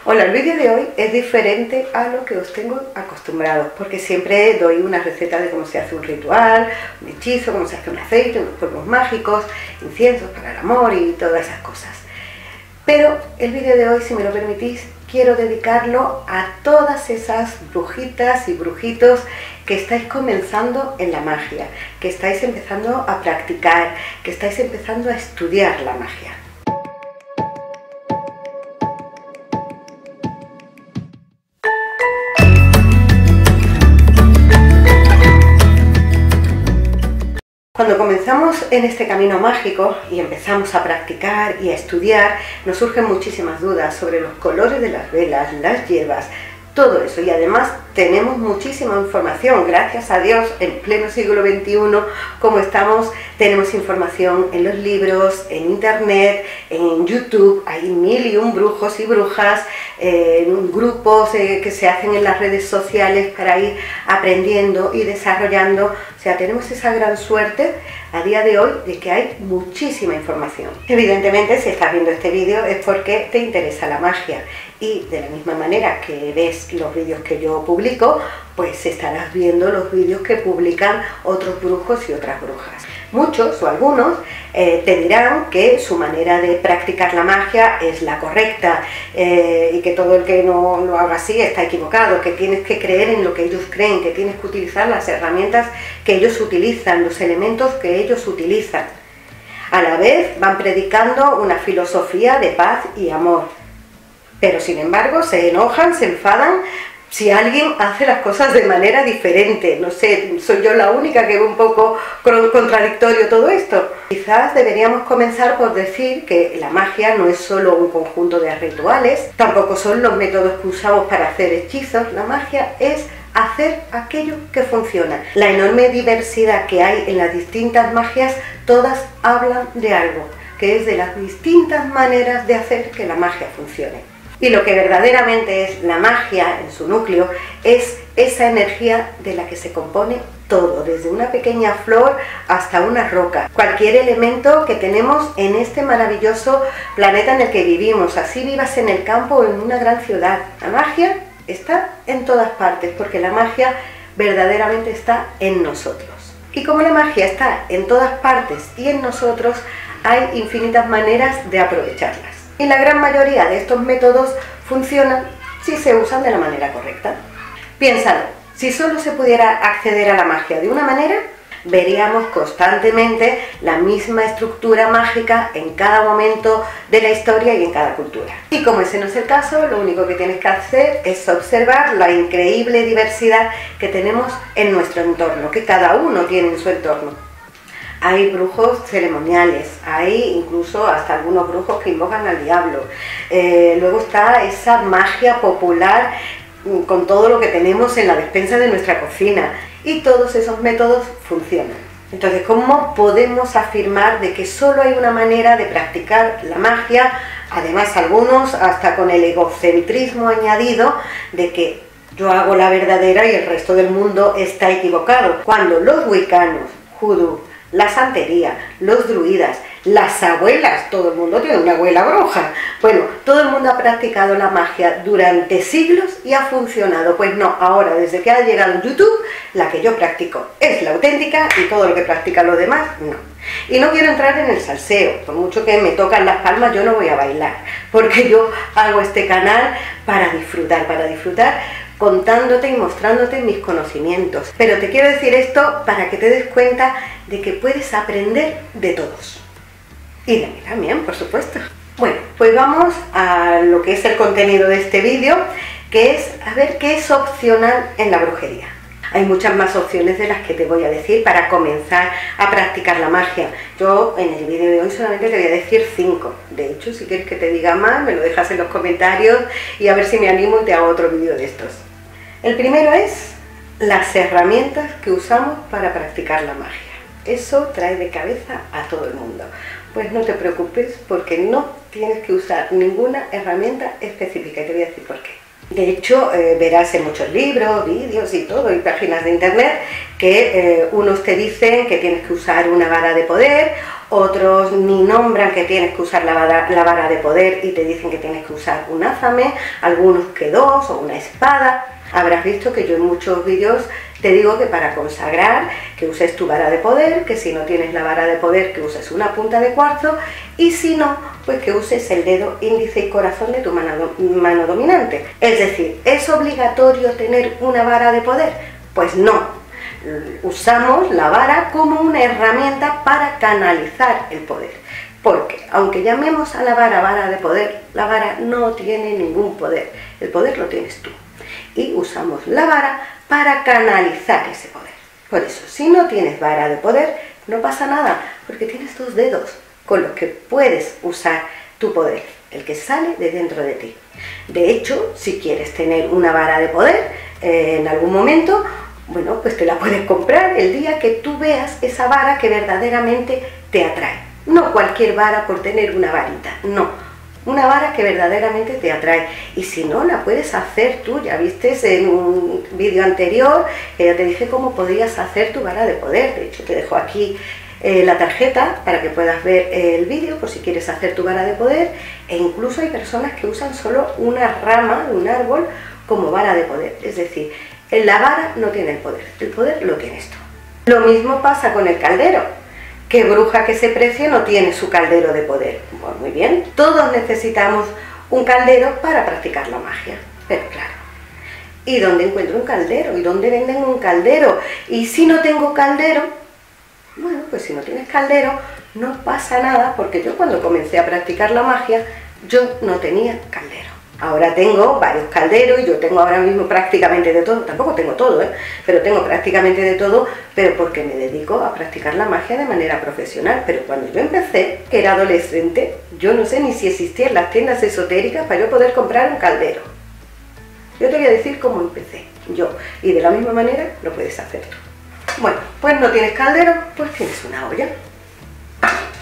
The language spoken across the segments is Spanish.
Hola, el vídeo de hoy es diferente a lo que os tengo acostumbrados, porque siempre doy una receta de cómo se hace un ritual, un hechizo, cómo se hace un aceite, unos polvos mágicos, inciensos para el amor y todas esas cosas. Pero el vídeo de hoy, si me lo permitís, quiero dedicarlo a todas esas brujitas y brujitos que estáis comenzando en la magia, que estáis empezando a practicar, que estáis empezando a estudiar la magia. Cuando comenzamos en este camino mágico y empezamos a practicar y a estudiar, nos surgen muchísimas dudas sobre los colores de las velas, las hierbas, todo eso, y además tenemos muchísima información, gracias a Dios, en pleno siglo XXI, como estamos, tenemos información en los libros, en internet, en YouTube, hay 1001 brujos y brujas, en grupos que se hacen en las redes sociales para ir aprendiendo y desarrollando. O sea, tenemos esa gran suerte a día de hoy de que hay muchísima información. Evidentemente, si estás viendo este vídeo es porque te interesa la magia, y de la misma manera que ves los vídeos que yo publico, pues estarás viendo los vídeos que publican otros brujos y otras brujas. Muchos o algunos te dirán que su manera de practicar la magia es la correcta, y que todo el que no lo haga así está equivocado, que tienes que creer en lo que ellos creen, que tienes que utilizar las herramientas que ellos utilizan, los elementos que ellos utilizan. A la vez van predicando una filosofía de paz y amor, pero sin embargo se enojan, se enfadan si alguien hace las cosas de manera diferente. No sé, soy yo la única que ve un poco contradictorio todo esto. Quizás deberíamos comenzar por decir que la magia no es solo un conjunto de rituales, tampoco son los métodos que usamos para hacer hechizos. La magia es hacer aquello que funciona. La enorme diversidad que hay en las distintas magias, todas hablan de algo, que es de las distintas maneras de hacer que la magia funcione. Y lo que verdaderamente es la magia en su núcleo es esa energía de la que se compone todo, desde una pequeña flor hasta una roca, cualquier elemento que tenemos en este maravilloso planeta en el que vivimos, así vivas en el campo o en una gran ciudad. La magia está en todas partes, porque la magia verdaderamente está en nosotros. Y como la magia está en todas partes y en nosotros, hay infinitas maneras de aprovecharlas. Y la gran mayoría de estos métodos funcionan si se usan de la manera correcta. Piénsalo, si solo se pudiera acceder a la magia de una manera, veríamos constantemente la misma estructura mágica en cada momento de la historia y en cada cultura. Y como ese no es el caso, lo único que tienes que hacer es observar la increíble diversidad que tenemos en nuestro entorno, que cada uno tiene en su entorno. Hay brujos ceremoniales, hay incluso hasta algunos brujos que invocan al diablo. Luego está esa magia popular con todo lo que tenemos en la despensa de nuestra cocina. Y todos esos métodos funcionan. Entonces, ¿cómo podemos afirmar de que solo hay una manera de practicar la magia? Además, algunos hasta con el egocentrismo añadido de que yo hago la verdadera y el resto del mundo está equivocado. Cuando los wiccanos, judú, la santería, los druidas, las abuelas, todo el mundo tiene una abuela bruja. Bueno, todo el mundo ha practicado la magia durante siglos y ha funcionado. Pues no, ahora desde que ha llegado YouTube, la que yo practico es la auténtica y todo lo que practican los demás, no. Y no quiero entrar en el salseo, por mucho que me tocan las palmas, yo no voy a bailar, porque yo hago este canal para disfrutar, contándote y mostrándote mis conocimientos. Pero te quiero decir esto para que te des cuenta de que puedes aprender de todos. Y de mí también, por supuesto. Bueno, pues vamos a lo que es el contenido de este vídeo, que es a ver qué es opcional en la brujería. Hay muchas más opciones de las que te voy a decir para comenzar a practicar la magia. Yo en el vídeo de hoy solamente te voy a decir 5. De hecho, si quieres que te diga más, me lo dejas en los comentarios y a ver si me animo y te hago otro vídeo de estos. El primero es las herramientas que usamos para practicar la magia. Eso trae de cabeza a todo el mundo. Pues no te preocupes, porque no tienes que usar ninguna herramienta específica, y te voy a decir por qué. De hecho, verás en muchos libros, vídeos y todo, y páginas de internet, que unos te dicen que tienes que usar una vara de poder, otros ni nombran que tienes que usar la vara de poder y te dicen que tienes que usar un ázame, algunos que dos o una espada. Habrás visto que yo en muchos vídeos te digo que para consagrar, que uses tu vara de poder, que si no tienes la vara de poder, que uses una punta de cuarzo, y si no, pues que uses el dedo índice y corazón de tu mano dominante. Es decir, ¿es obligatorio tener una vara de poder? Pues no. Usamos la vara como una herramienta para canalizar el poder. Porque, aunque llamemos a la vara de poder, la vara no tiene ningún poder. El poder lo tienes tú. Y usamos la vara para canalizar ese poder. Por eso, si no tienes vara de poder, no pasa nada, porque tienes tus dedos con los que puedes usar tu poder, el que sale de dentro de ti. De hecho, si quieres tener una vara de poder en algún momento, bueno, pues te la puedes comprar el día que tú veas esa vara que verdaderamente te atrae. No cualquier vara por tener una varita, no. Una vara que verdaderamente te atrae, y si no, la puedes hacer tú. Ya viste en un vídeo anterior que ya te dije cómo podías hacer tu vara de poder. De hecho, te dejo aquí la tarjeta para que puedas ver el vídeo por si quieres hacer tu vara de poder, e incluso hay personas que usan solo una rama de un árbol como vara de poder. Es decir, la vara no tiene el poder lo tienes tú. Lo mismo pasa con el caldero. ¿Qué bruja que se precie no tiene su caldero de poder? Pues muy bien, todos necesitamos un caldero para practicar la magia, pero claro, ¿y dónde encuentro un caldero? ¿Y dónde venden un caldero? Y si no tengo caldero, bueno, pues si no tienes caldero, no pasa nada, porque yo cuando comencé a practicar la magia, yo no tenía caldero. Ahora tengo varios calderos y yo tengo ahora mismo prácticamente de todo, tampoco tengo todo, pero tengo prácticamente de todo, pero porque me dedico a practicar la magia de manera profesional. Pero cuando yo empecé, que era adolescente, yo no sé ni si existían las tiendas esotéricas para yo poder comprar un caldero. Yo te voy a decir cómo empecé yo, y de la misma manera lo puedes hacer tú. Bueno, pues no tienes caldero, pues tienes una olla.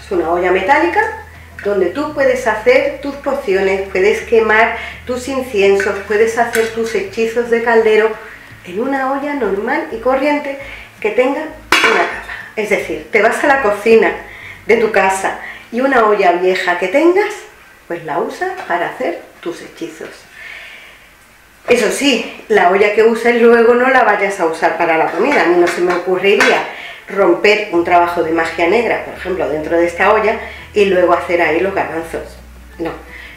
Es una olla metálica donde tú puedes hacer tus pociones, puedes quemar tus inciensos, puedes hacer tus hechizos de caldero en una olla normal y corriente que tenga una tapa. Es decir, te vas a la cocina de tu casa y una olla vieja que tengas, pues la usas para hacer tus hechizos. Eso sí, la olla que uses luego no la vayas a usar para la comida. A mí no se me ocurriría romper un trabajo de magia negra, por ejemplo, dentro de esta olla y luego hacer ahí los garbanzos. No,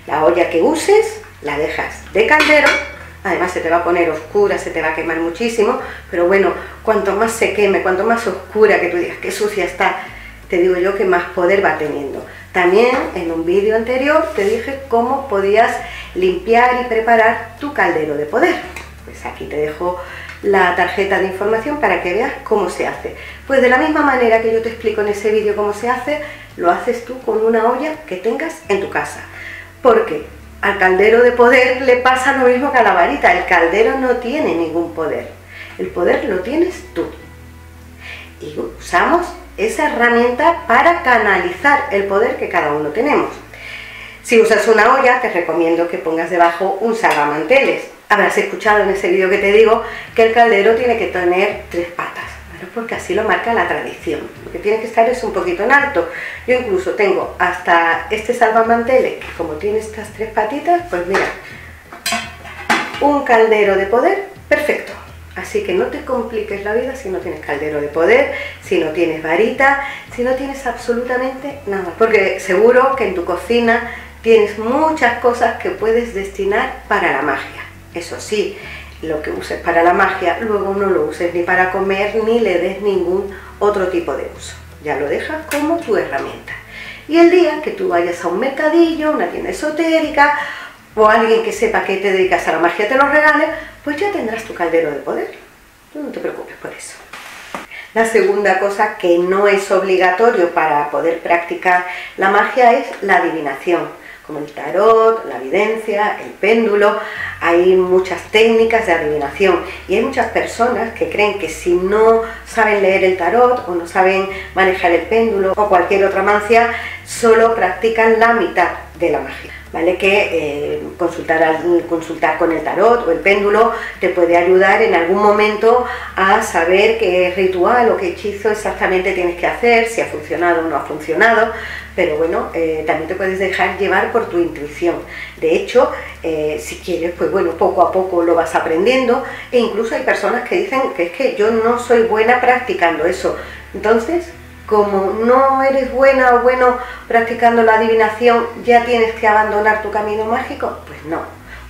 la olla que uses la dejas de caldero, además se te va a poner oscura, se te va a quemar muchísimo, pero bueno, cuanto más se queme, cuanto más oscura, que tú digas qué sucia está, te digo yo que más poder va teniendo. También en un vídeo anterior te dije cómo podías limpiar y preparar tu caldero de poder. Pues aquí te dejo la tarjeta de información para que veas cómo se hace. Pues de la misma manera que yo te explico en ese vídeo cómo se hace, lo haces tú con una olla que tengas en tu casa. Porque al caldero de poder le pasa lo mismo que a la varita. El caldero no tiene ningún poder. El poder lo tienes tú. Y usamos esa herramienta para canalizar el poder que cada uno tenemos. Si usas una olla, te recomiendo que pongas debajo un salvamanteles. Habrás escuchado en ese vídeo que te digo que el caldero tiene que tener 3 patas, bueno, porque así lo marca la tradición. Lo que tiene que estar es un poquito en alto. Yo incluso tengo hasta este salvamanteles, que como tiene estas 3 patitas, pues mira, un caldero de poder perfecto. Así que no te compliques la vida si no tienes caldero de poder, si no tienes varita, si no tienes absolutamente nada. Porque seguro que en tu cocina tienes muchas cosas que puedes destinar para la magia. Eso sí, lo que uses para la magia, luego no lo uses ni para comer, ni le des ningún otro tipo de uso. Ya lo dejas como tu herramienta. Y el día que tú vayas a un mercadillo, una tienda esotérica, o alguien que sepa que te dedicas a la magia te lo regale, pues ya tendrás tu caldero de poder. Tú no te preocupes por eso. La segunda cosa que no es obligatorio para poder practicar la magia es la adivinación, como el tarot, la evidencia, el péndulo. Hay muchas técnicas de adivinación y hay muchas personas que creen que si no saben leer el tarot o no saben manejar el péndulo o cualquier otra mancia, solo practican la mitad de la magia. ¿vale? Que consultar con el tarot o el péndulo te puede ayudar en algún momento a saber qué ritual o qué hechizo exactamente tienes que hacer, si ha funcionado o no ha funcionado, pero bueno, también te puedes dejar llevar por tu intuición. De hecho, si quieres, pues bueno, poco a poco lo vas aprendiendo, e incluso hay personas que dicen que es que yo no soy buena practicando eso. Entonces, como no eres buena o bueno practicando la adivinación, ¿ya tienes que abandonar tu camino mágico? Pues no,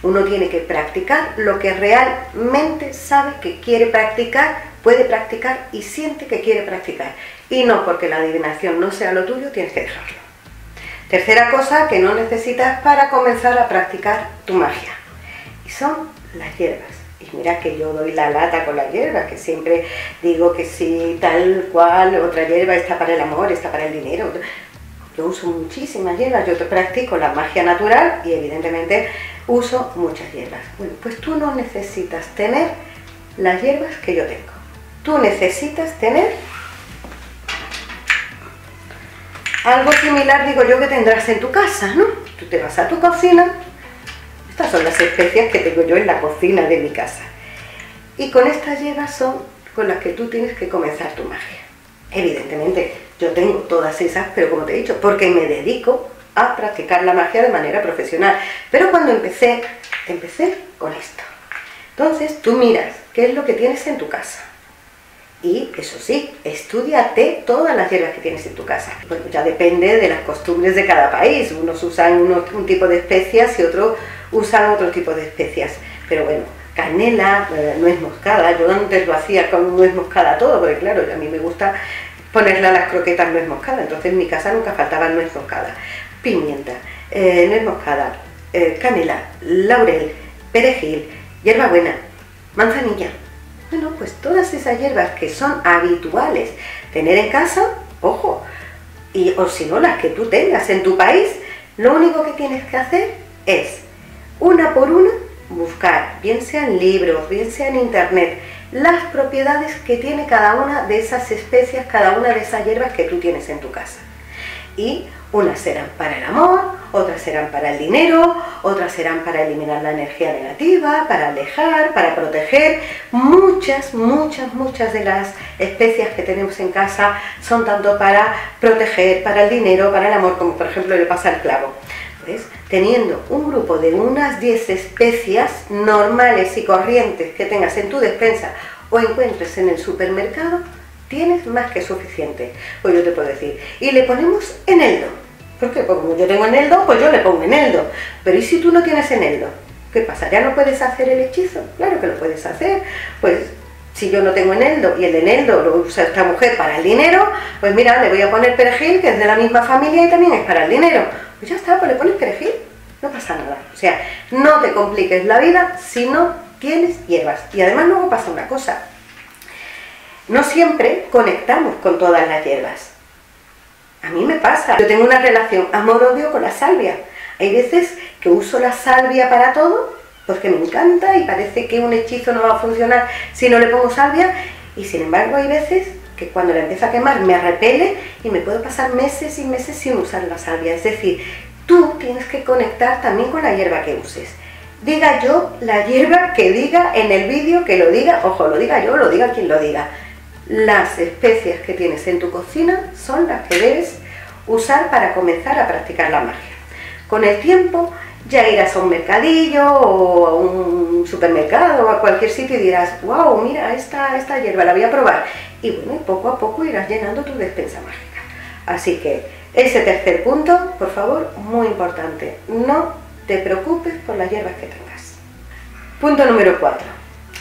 uno tiene que practicar lo que realmente sabe que quiere practicar, puede practicar y siente que quiere practicar. Y no porque la adivinación no sea lo tuyo, tienes que dejarlo. Tercera cosa que no necesitas para comenzar a practicar tu magia, y son las hierbas. Y mira que yo doy la lata con la hierba, que siempre digo que sí, tal cual, otra hierba está para el amor, está para el dinero. Yo uso muchísimas hierbas, yo practico la magia natural y evidentemente uso muchas hierbas. Bueno, pues tú no necesitas tener las hierbas que yo tengo. Tú necesitas tener algo similar, digo yo, que tendrás en tu casa, ¿no? Tú te vas a tu cocina. Estas son las especias que tengo yo en la cocina de mi casa. Y con estas hierbas son con las que tú tienes que comenzar tu magia. Evidentemente, yo tengo todas esas, pero como te he dicho, porque me dedico a practicar la magia de manera profesional. Pero cuando empecé con esto. Entonces, tú miras qué es lo que tienes en tu casa. Y, eso sí, estúdiate todas las hierbas que tienes en tu casa. Bueno, ya depende de las costumbres de cada país. Unos usan un tipo de especias y otros usan otro tipo de especias. Pero bueno, canela, nuez moscada. Yo antes lo hacía con nuez moscada todo, porque claro, a mí me gusta ponerle a las croquetas nuez moscada. Entonces en mi casa nunca faltaba nuez moscada. Pimienta, nuez moscada, canela, laurel, perejil, hierbabuena, manzanilla. Bueno, pues todas esas hierbas que son habituales tener en casa, ojo, o si no, las que tú tengas en tu país, lo único que tienes que hacer es, una por una, buscar, bien sea en libros, bien sea en internet, las propiedades que tiene cada una de esas especias, cada una de esas hierbas que tú tienes en tu casa. Y unas serán para el amor, otras serán para el dinero, otras serán para eliminar la energía negativa, para alejar, para proteger. Muchas de las especias que tenemos en casa son tanto para proteger, para el dinero, para el amor, como por ejemplo le pasa al clavo. Pues teniendo un grupo de unas 10 especias normales y corrientes que tengas en tu despensa o encuentres en el supermercado, tienes más que suficiente. Pues yo te puedo decir, y le ponemos eneldo. ¿Por qué? Porque como yo tengo eneldo, pues yo le pongo eneldo. Pero ¿y si tú no tienes eneldo? ¿Qué pasa? ¿Ya no puedes hacer el hechizo? Claro que lo puedes hacer. Pues si yo no tengo eneldo y el eneldo lo usa esta mujer para el dinero, pues mira, le voy a poner perejil, que es de la misma familia y también es para el dinero. Pues ya está, pues le pones perejil, no pasa nada. O sea, no te compliques la vida si no tienes hierbas. Y además luego pasa una cosa. No siempre conectamos con todas las hierbas. A mí me pasa. Yo tengo una relación amor-odio con la salvia. Hay veces que uso la salvia para todo, porque me encanta y parece que un hechizo no va a funcionar si no le pongo salvia, y sin embargo hay veces que cuando la empiezo a quemar me repele y me puedo pasar meses y meses sin usar la salvia. Es decir, tú tienes que conectar también con la hierba que uses. Diga yo la hierba que diga en el vídeo, que lo diga, ojo, lo diga yo, lo diga quien lo diga. Las especias que tienes en tu cocina son las que debes usar para comenzar a practicar la magia. Con el tiempo ya irás a un mercadillo o a un supermercado o a cualquier sitio y dirás, wow, mira, esta hierba la voy a probar. Y bueno, poco a poco irás llenando tu despensa mágica. Así que ese tercer punto, por favor, muy importante. No te preocupes por las hierbas que tengas. Punto número 4.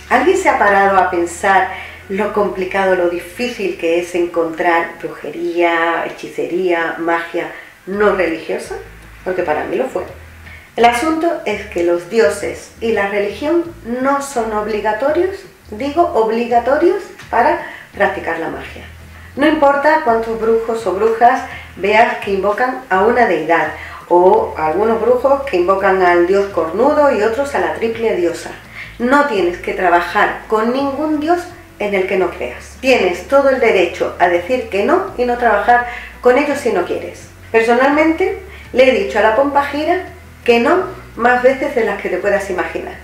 ¿Alguien se ha parado a pensar lo complicado, lo difícil que es encontrar brujería, hechicería, magia no religiosa? Porque para mí lo fue. El asunto es que los dioses y la religión no son obligatorios, digo obligatorios, para practicar la magia. No importa cuántos brujos o brujas veas que invocan a una deidad, o algunos brujos que invocan al dios cornudo y otros a la triple diosa. No tienes que trabajar con ningún dios en el que no creas. Tienes todo el derecho a decir que no y no trabajar con ellos si no quieres. Personalmente le he dicho a la pompa gira que no más veces de las que te puedas imaginar.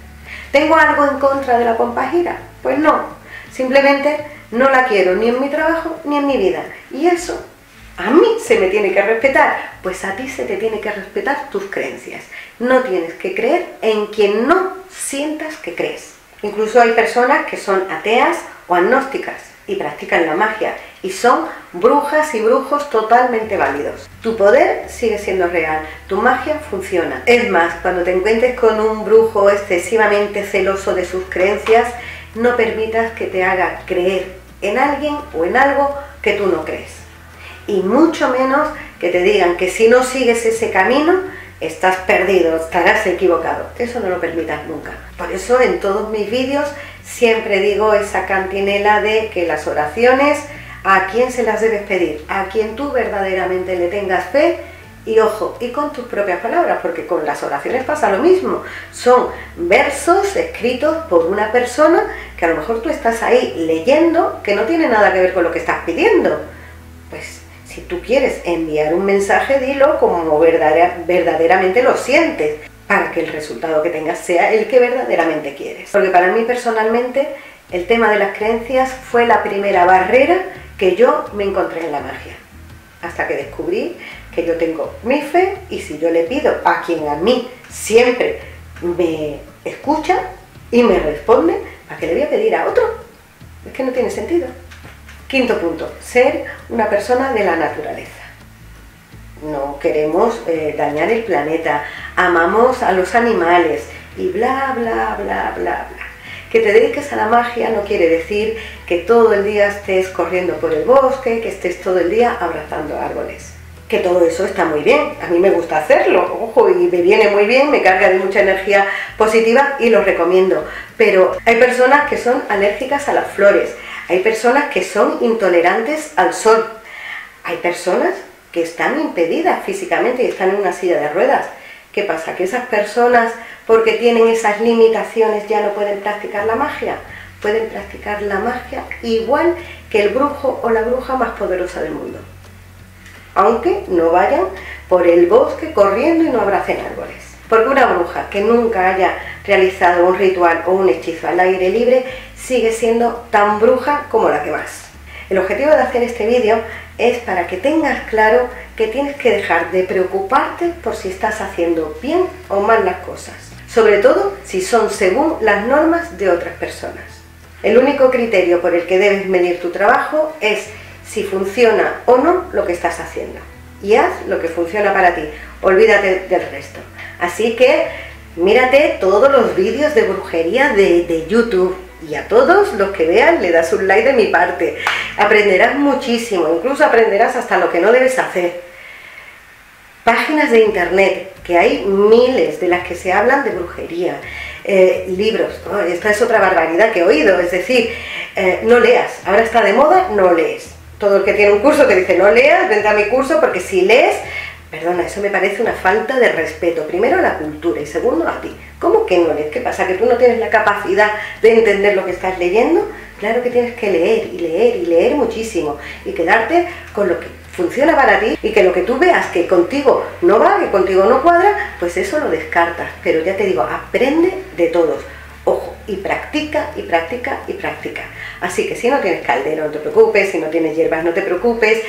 ¿Tengo algo en contra de la compagira? Pues no, simplemente no la quiero ni en mi trabajo ni en mi vida. Y eso a mí se me tiene que respetar, pues a ti se te tiene que respetar tus creencias. No tienes que creer en quien no sientas que crees. Incluso hay personas que son ateas o agnósticas y practican la magia y son brujas y brujos totalmente válidos. Tu poder sigue siendo real, tu magia funciona. Es más, cuando te encuentres con un brujo excesivamente celoso de sus creencias, no permitas que te haga creer en alguien o en algo que tú no crees. Y mucho menos que te digan que si no sigues ese camino, estás perdido, estarás equivocado. Eso no lo permitas nunca. Por eso en todos mis vídeos siempre digo esa cantinela de que las oraciones, ¿a quién se las debes pedir? A quien tú verdaderamente le tengas fe. Y ojo, y con tus propias palabras, porque con las oraciones pasa lo mismo. Son versos escritos por una persona que a lo mejor tú estás ahí leyendo, que no tiene nada que ver con lo que estás pidiendo. Pues si tú quieres enviar un mensaje, dilo como verdaderamente lo sientes, para que el resultado que tengas sea el que verdaderamente quieres. Porque para mí personalmente el tema de las creencias fue la primera barrera que yo me encontré en la magia. Hasta que descubrí que yo tengo mi fe y si yo le pido a quien a mí siempre me escucha y me responde, ¿para qué le voy a pedir a otro? Es que no tiene sentido. Quinto punto, ser una persona de la naturaleza. No queremos dañar el planeta, amamos a los animales y bla, bla, bla, bla, bla. Que te dediques a la magia no quiere decir que todo el día estés corriendo por el bosque, que estés todo el día abrazando árboles. Que todo eso está muy bien, a mí me gusta hacerlo, ojo, y me viene muy bien, me carga de mucha energía positiva y lo recomiendo. Pero hay personas que son alérgicas a las flores, hay personas que son intolerantes al sol, hay personas que están impedidas físicamente y están en una silla de ruedas. ¿Qué pasa? ¿Que esas personas, porque tienen esas limitaciones, ya no pueden practicar la magia? Pueden practicar la magia igual que el brujo o la bruja más poderosa del mundo. Aunque no vayan por el bosque corriendo y no abracen árboles. Porque una bruja que nunca haya realizado un ritual o un hechizo al aire libre sigue siendo tan bruja como la que más. El objetivo de hacer este vídeo es para que tengas claro que tienes que dejar de preocuparte por si estás haciendo bien o mal las cosas. Sobre todo si son según las normas de otras personas. El único criterio por el que debes medir tu trabajo es si funciona o no lo que estás haciendo. Y haz lo que funciona para ti, olvídate del resto. Así que mírate todos los vídeos de brujería de YouTube. Y a todos los que vean le das un like de mi parte. Aprenderás muchísimo, incluso aprenderás hasta lo que no debes hacer. Páginas de internet, que hay miles de las que se hablan de brujería. Libros, ¿no? Esta es otra barbaridad que he oído, es decir, no leas, ahora está de moda, no lees. Todo el que tiene un curso que dice no leas, vente a mi curso porque si lees, perdona, eso me parece una falta de respeto, primero a la cultura y segundo a ti. ¿Cómo que no lees? ¿Qué pasa? ¿Que tú no tienes la capacidad de entender lo que estás leyendo? Claro que tienes que leer y leer y leer muchísimo y quedarte con lo que funciona para ti y que lo que tú veas que contigo no va, que contigo no cuadra, pues eso lo descartas. Pero ya te digo, aprende de todos. Ojo, y practica, y practica, y practica. Así que si no tienes caldero, no te preocupes, si no tienes hierbas, no te preocupes.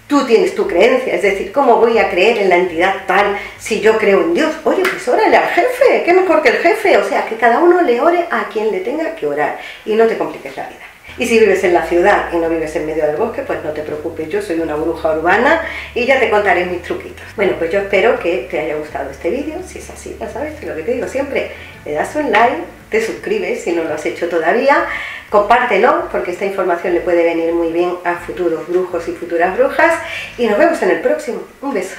Tú tienes tu creencia, es decir, ¿cómo voy a creer en la entidad tal si yo creo en Dios? Oye, pues órale al jefe, qué mejor que el jefe. O sea, que cada uno le ore a quien le tenga que orar y no te compliques la vida. Y si vives en la ciudad y no vives en medio del bosque, pues no te preocupes, yo soy una bruja urbana y ya te contaré mis truquitos. Bueno, pues yo espero que te haya gustado este vídeo. Si es así, ya sabes, lo que te digo siempre, le das un like, te suscribes si no lo has hecho todavía, compártelo porque esta información le puede venir muy bien a futuros brujos y futuras brujas y nos vemos en el próximo. Un beso.